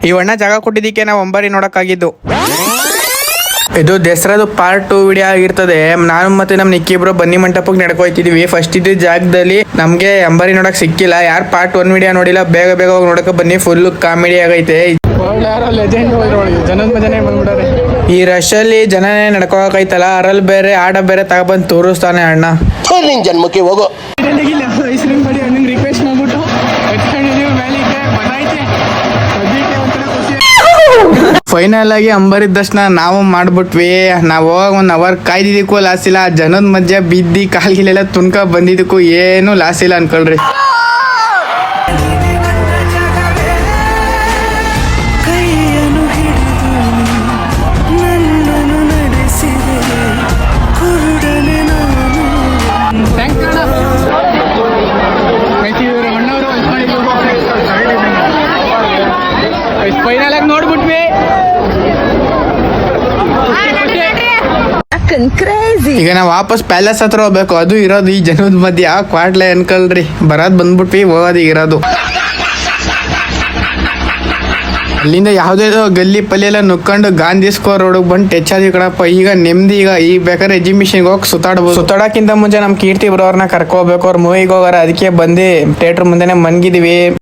ಈ ಅಣ್ಣ ಜಾಗ ಕೊಟ್ಟಿದ್ದಕ್ಕೆ ನಾವು ಅಂಬಾರಿ ನೋಡಕ್ಕಾಗಿದ್ದು. ಇದು ದಸರಾದು ಪಾರ್ಟ್ 2 ವಿಡಿಯೋ ಆಗಿರ್ತದೆ. ನಾನು ಮತ್ತೆ ನಮ್ ನಿಕ್ಕಿಬ್ರು ಬನ್ನಿ ಮಂಟಪಕ್ಕೆ ನಡ್ಕೊಯ್ತಿದೀವಿ. ಫಸ್ಟ್ ಇದ್ದ ಜಾಗದಲ್ಲಿ ನಮ್ಗೆ ಅಂಬಾರಿ ನೋಡಕ್ ಸಿಕ್ಕಿಲ್ಲ. ಯಾರು ಪಾರ್ಟ್ 1 ವಿಡಿಯೋ ನೋಡಿಲ್ಲ ಬೇಗ ಬೇಗ ಹೋಗಿ ನೋಡಕ್ ಬನ್ನಿ. ಫುಲ್ ಕಾಮಿಡಿ ಆಗೈತೆ. ಈ ರಶ್ ಅಲ್ಲಿ ಜನನೇ ನಡ್ಕೋಕೈತಲ್ಲ, ಅದ್ರಲ್ಲಿ ಬೇರೆ ಆಟ ಬೇರೆ ತಗೊಬಂದು ತೋರಿಸ್ತಾನೆ ಅಣ್ಣ. ನಿನ್ ಜನ್ಮಕ್ಕೆ ಹೋಗೋ ಫೈನಲ್ ಆಗಿ ಅಂಬಾರಿ ದರ್ಶನ ನಾವು ಮಾಡ್ಬಿಟ್ವಿ. ನಾವು ಹೋಗ 1 ಅವರ್ ಕಾಯ್ದಿದ್ದಕ್ಕೂ ಲಾಸ್ ಇಲ್ಲ. ಜನದ ಮಧ್ಯ ಬಿದ್ದಿ ಕಾಲ್ಗಿಲೆಲ್ಲ ತುನ್ಕ ಬಂದಿದ್ದಕ್ಕೂ ಏನು ಲಾಸ್ ಇಲ್ಲ ಅನ್ಕೊಳ್ರಿ. ಫೈನಲ್ ಆಗಿ ನೋಡ್ಬಿಟ್ವಿ. ಈಗ ನಾವು ವಾಪಸ್ ಪ್ಯಾಲೇಸ್ ಹತ್ರ ಹೋಗ್ಬೇಕು. ಅದು ಇರೋದು ಈ ಜನದ ಮಧ್ಯ ಕ್ವಾಟ್ಲೆ ಅನ್ಕೊಳ್ರಿ. ಬರೋದ್ ಬಂದ್ಬಿಟ್ವಿ, ಹೋಗೋದು ಇರೋದು. ಅಲ್ಲಿಂದ ಯಾವುದೇ ಗಲ್ಲಿ ಪಲ್ಲಿ ಎಲ್ಲ ನುಕ್ಕೊಂಡು ಗಾಂಧಿ ಸ್ಕೋರ್ ರೋಡ್ ಬಂದು ಟಚ್ ಆದ್ವಿ ಕಣಪ್ಪ. ಈಗ ನೆಮ್ಮದಿ. ಈಗ ಬೇಕಾದ್ರೆ ಎಕ್ಸಿಬಿಷನ್ಗೆ ಹೋಗಿ ಸುತ್ತಾಡ್ಬೋದು. ಸುತ್ತಾಡೋಕ್ಕಿಂತ ಮುಂಚೆ ನಮ್ಮ ಕೀರ್ತಿ ಬರೋರ್ನ ಕರ್ಕೋಬೇಕು. ಅವ್ರು ಮೂವಿಗೆ ಹೋಗಾರ, ಅದಕ್ಕೆ ಬಂದು ಥಿಯೇಟರ್ ಮುಂದೆನೆ ಮನ್ಗಿದೀವಿ.